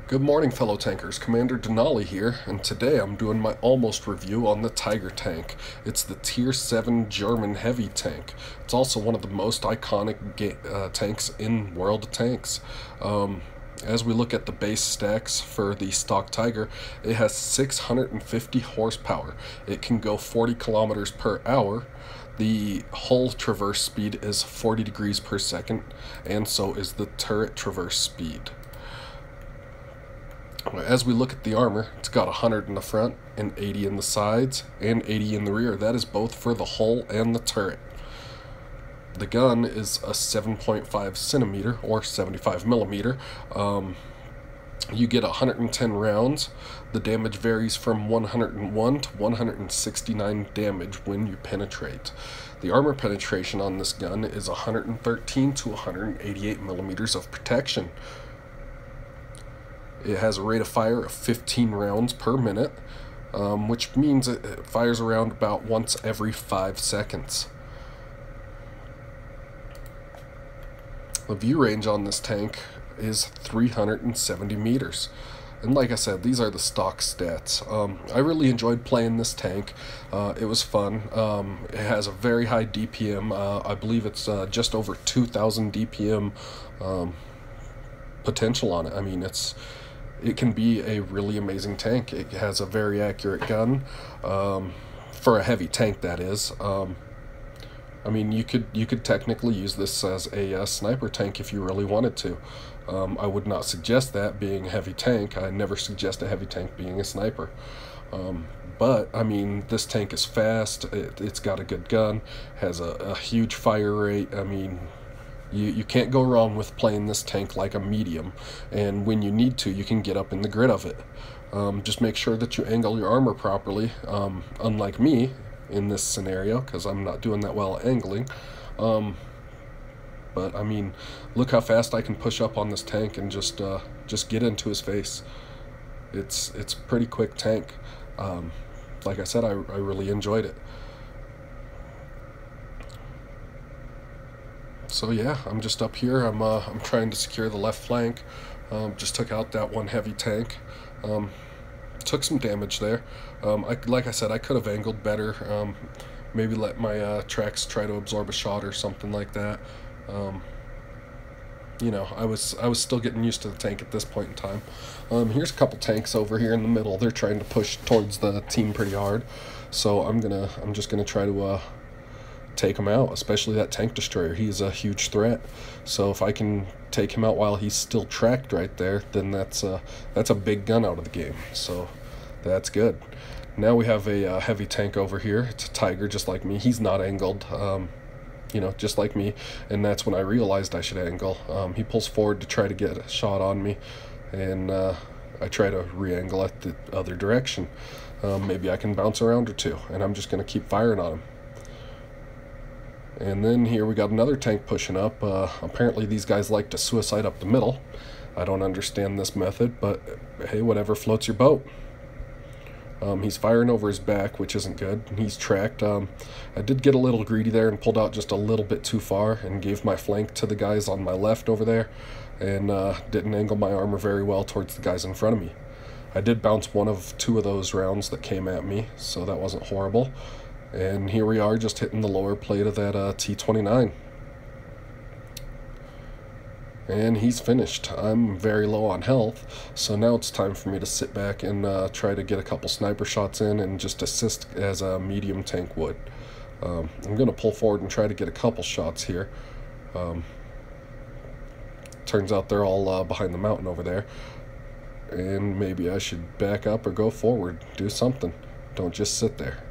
Good morning, fellow tankers. Commander Denalii here, and today I'm doing my almost review on the Tiger tank. It's the Tier 7 German heavy tank. It's also one of the most iconic tanks in World of Tanks. As we look at the base stacks for the stock Tiger, it has 650 horsepower. It can go 40 kilometers per hour. The hull traverse speed is 40 degrees per second, and so is the turret traverse speed. As we look at the armor, it's got 100 in the front and 80 in the sides and 80 in the rear. That is both for the hull and the turret. The gun is a 7.5 centimeter or 75 millimeter. You get 110 rounds. The damage varies from 101 to 169 damage when you penetrate. The armor penetration on this gun is 113 to 188 millimeters of protection. It has a rate of fire of 15 rounds per minute, which means it fires around about once every 5 seconds. The view range on this tank is 370 meters. And like I said, these are the stock stats. I really enjoyed playing this tank. It was fun. It has a very high DPM. I believe it's just over 2,000 DPM potential on it. I mean, it can be a really amazing tank. It has a very accurate gun, for a heavy tank, that is. I mean, you could technically use this as a sniper tank if you really wanted to. I would not suggest that being a heavy tank. I never suggest a heavy tank being a sniper. But I mean, this tank is fast. It's got a good gun, has a huge fire rate. I mean, you can't go wrong with playing this tank like a medium, and when you need to, you can get up in the grid of it. Just make sure that you angle your armor properly, unlike me in this scenario, because I'm not doing that well at angling. But I mean, look how fast I can push up on this tank and just get into his face. It's a pretty quick tank. Like I said, I really enjoyed it. So yeah, I'm just up here. I'm trying to secure the left flank. Just took out that one heavy tank. Took some damage there. Like I said, I could have angled better. Maybe let my tracks try to absorb a shot or something like that. You know, I was still getting used to the tank at this point in time. Here's a couple tanks over here in the middle. They're trying to push towards the team pretty hard. So I'm just gonna try to take him out, especially that tank destroyer. He's a huge threat. So if I can take him out while he's still tracked right there, then that's a big gun out of the game. So that's good. Now we have a heavy tank over here. It's a Tiger, just like me. He's not angled, you know, just like me. And that's when I realized I should angle. He pulls forward to try to get a shot on me, and I try to re-angle it the other direction. Maybe I can bounce around or two, and I'm just going to keep firing on him. And then here we got another tank pushing up. Apparently these guys like to suicide up the middle. I don't understand this method, but hey, whatever floats your boat. He's firing over his back, which isn't good. He's tracked. I did get a little greedy there and pulled out just a little bit too far and gave my flank to the guys on my left over there, and didn't angle my armor very well towards the guys in front of me. I did bounce one of two of those rounds that came at me, so that wasn't horrible. And here we are, just hitting the lower plate of that T-29. And he's finished. I'm very low on health, so now it's time for me to sit back and try to get a couple sniper shots in and just assist as a medium tank would. I'm going to pull forward and try to get a couple shots here. Turns out they're all behind the mountain over there. And maybe I should back up or go forward, do something. Don't just sit there.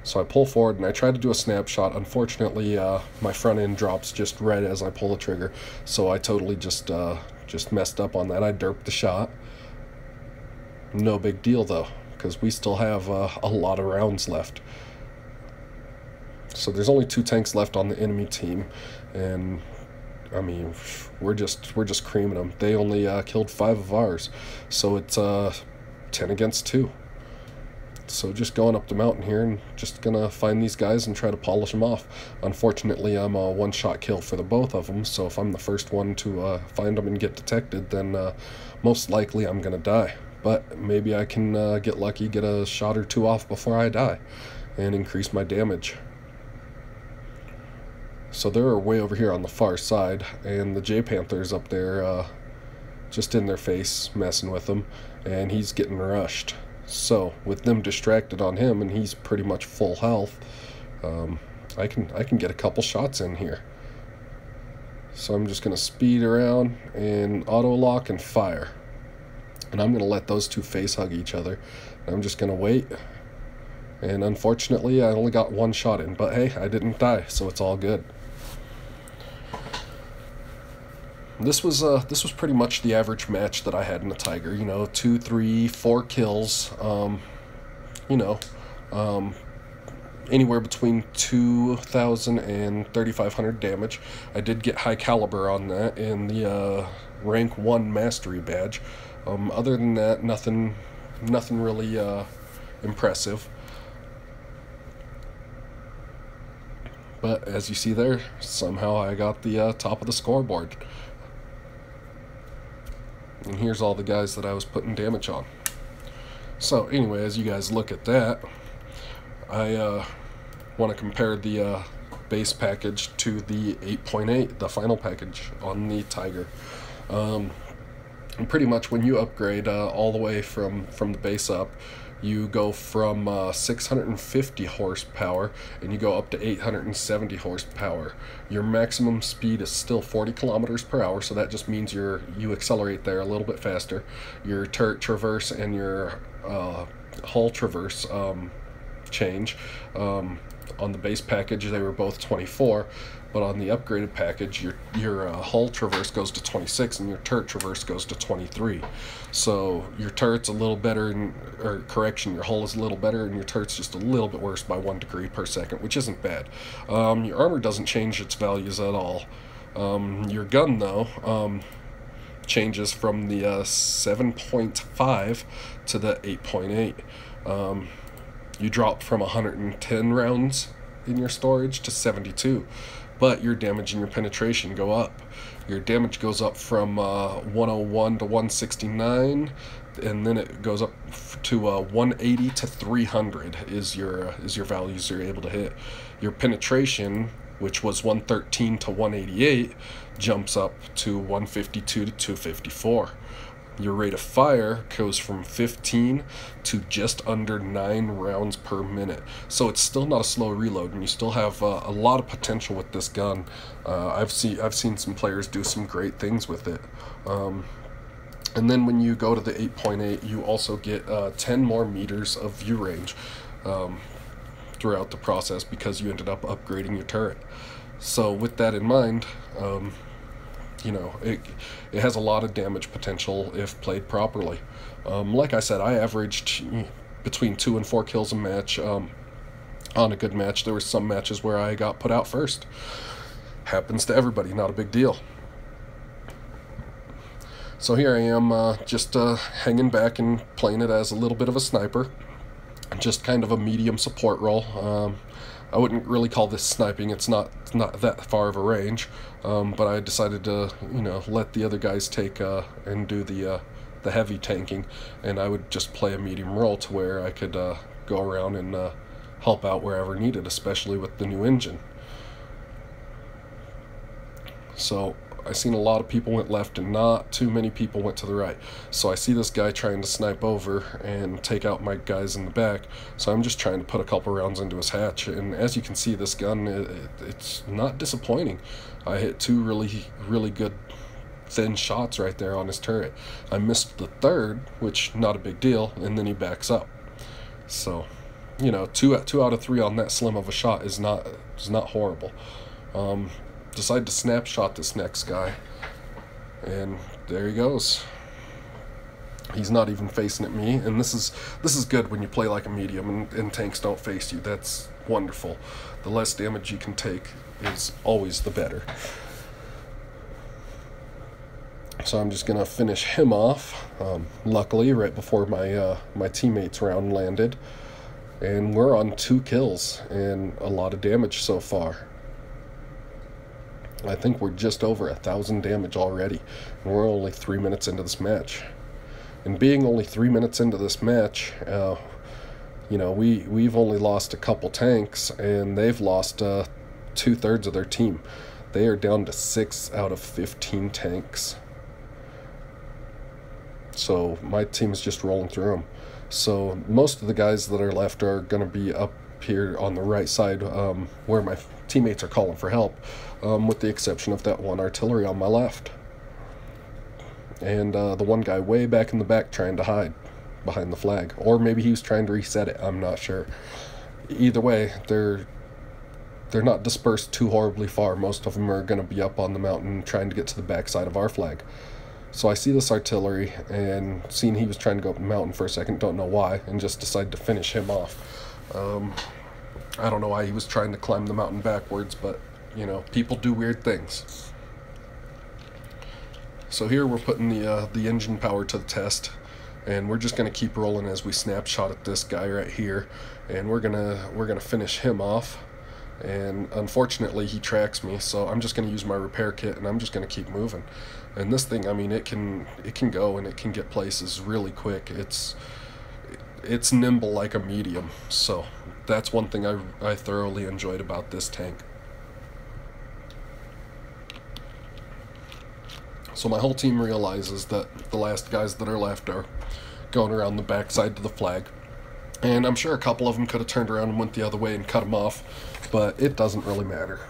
So I pull forward and I try to do a snapshot. Unfortunately, my front end drops just right as I pull the trigger, so I totally just messed up on that. I derped the shot. No big deal though, because we still have a lot of rounds left. So there's only 2 tanks left on the enemy team, and I mean, we're just creaming them. They only killed 5 of ours, so it's 10 against 2. So just going up the mountain here and just gonna find these guys and try to polish them off. Unfortunately, I'm a one-shot kill for the both of them, so if I'm the first one to find them and get detected, then most likely I'm gonna die. But maybe I can get lucky, get a shot or two off before I die, and increase my damage. So they're way over here on the far side, and the J-Panther's up there just in their face, messing with them, and he's getting rushed. So with them distracted on him, and he's pretty much full health, I can get a couple shots in here. So I'm just gonna speed around and auto lock and fire, and I'm gonna let those two face hug each other. I'm just gonna wait, and unfortunately I only got one shot in, but hey, I didn't die, so it's all good. This was pretty much the average match that I had in the Tiger. You know, 2, 3, 4 kills. You know, anywhere between 2,000 and 3,500 damage. I did get high caliber on that in the rank 1 mastery badge. Other than that, nothing really impressive. But as you see there, somehow I got the top of the scoreboard. And here's all the guys that I was putting damage on. So anyway, as you guys look at that, I want to compare the base package to the 8.8, the final package on the Tiger. And pretty much when you upgrade all the way from the base up, you go from 650 horsepower and you go up to 870 horsepower. Your maximum speed is still 40 kilometers per hour, so that just means you accelerate there a little bit faster. Your turret traverse and your hull traverse change. On the base package they were both 24, but on the upgraded package your hull traverse goes to 26 and your turret traverse goes to 23. So your turret's a little better, your hull is a little better and your turret's just a little bit worse by 1 degree per second, which isn't bad. Your armor doesn't change its values at all. Your gun though changes from the 7.5 to the 8.8. You drop from 110 rounds in your storage to 72, but your damage and your penetration go up. Your damage goes up from 101 to 169, and then it goes up to 180 to 300 is your values you're able to hit. Your penetration, which was 113 to 188, jumps up to 152 to 254. Your rate of fire goes from 15 to just under 9 rounds per minute. So it's still not a slow reload, and you still have a lot of potential with this gun. I've seen some players do some great things with it. And then when you go to the 8.8, you also get 10 more meters of view range throughout the process because you ended up upgrading your turret. So with that in mind, you know, it has a lot of damage potential if played properly. Like I said, I averaged between 2 and 4 kills a match. On a good match, there were some matches where I got put out first. Happens to everybody, not a big deal. So here I am, just hanging back and playing it as a little bit of a sniper. Just kind of a medium support role. I wouldn't really call this sniping, it's not that far of a range, but I decided to, you know, let the other guys take and do the heavy tanking, and I would just play a medium role to where I could go around and help out wherever needed, especially with the new engine. So I seen a lot of people went left and not too many people went to the right. So I see this guy trying to snipe over and take out my guys in the back. So I'm just trying to put a couple rounds into his hatch. And as you can see, this gun, it's not disappointing. I hit 2 really good thin shots right there on his turret. I missed the third, which not a big deal, and then he backs up. So, you know, 2 out of 3 on that slim of a shot is not horrible. Decided to snapshot this next guy, and there he goes. He's not even facing at me, and this is good when you play like a medium and tanks don't face you. That's wonderful. The less damage you can take is always the better. So I'm just gonna finish him off. Luckily, right before my teammate's round landed. And we're on 2 kills and a lot of damage so far. I think we're just over 1,000 damage already, and we're only 3 minutes into this match. And being only 3 minutes into this match, you know, we've only lost a couple tanks, and they've lost 2/3 of their team. They are down to 6 out of 15 tanks. So my team is just rolling through them. So most of the guys that are left are going to be up here on the right side, where my teammates are calling for help, with the exception of that one artillery on my left. And the one guy way back in the back trying to hide behind the flag. Or maybe he was trying to reset it, I'm not sure. Either way, they're not dispersed too horribly far. Most of them are going to be up on the mountain trying to get to the backside of our flag. So I see this artillery, and seeing he was trying to go up the mountain for a second, don't know why, and just decided to finish him off. I don't know why he was trying to climb the mountain backwards, but, you know, people do weird things. So here we're putting the engine power to the test, and we're just going to keep rolling as we snapshot at this guy right here, and we're gonna finish him off. And unfortunately he tracks me, so I'm just going to use my repair kit, and I'm just going to keep moving. And this thing, I mean, it can go and it can get places really quick. It's nimble like a medium, so that's one thing I thoroughly enjoyed about this tank. So my whole team realizes that the last guys that are left are going around the backside to the flag. And I'm sure a couple of them could have turned around and went the other way and cut them off, but it doesn't really matter.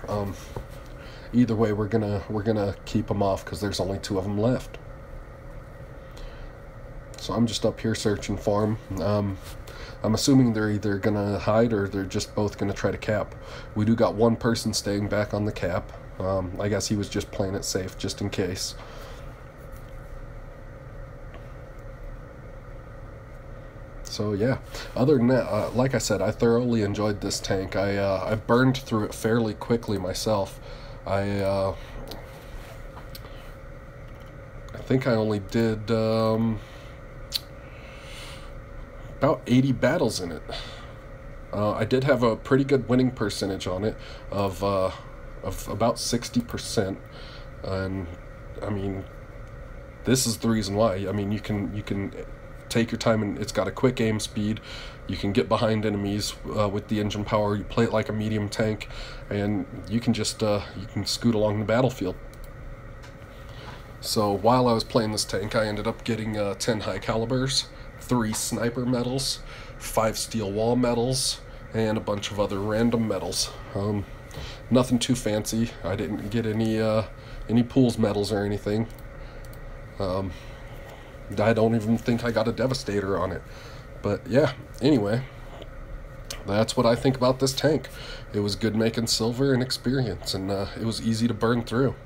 Either way, we're gonna keep them off because there's only 2 of them left. So I'm just up here searching for them. I'm assuming they're either gonna hide or they're just both gonna try to cap. We do got one person staying back on the cap. I guess he was just playing it safe just in case. So yeah, other than that, like I said, I thoroughly enjoyed this tank. I burned through it fairly quickly myself. I think I only did about 80 battles in it. I did have a pretty good winning percentage on it of about 60%, and I mean, this is the reason why. I mean, you can take your time, and it's got a quick aim speed. You can get behind enemies with the engine power. You play it like a medium tank, and you can just you can scoot along the battlefield. So while I was playing this tank, I ended up getting 10 high calibers, 3 sniper medals, 5 steel wall medals, and a bunch of other random medals. Nothing too fancy. I didn't get any pools medals or anything. I don't even think I got a Devastator on it. But yeah, anyway, that's what I think about this tank. It was good making silver and experience, and it was easy to burn through.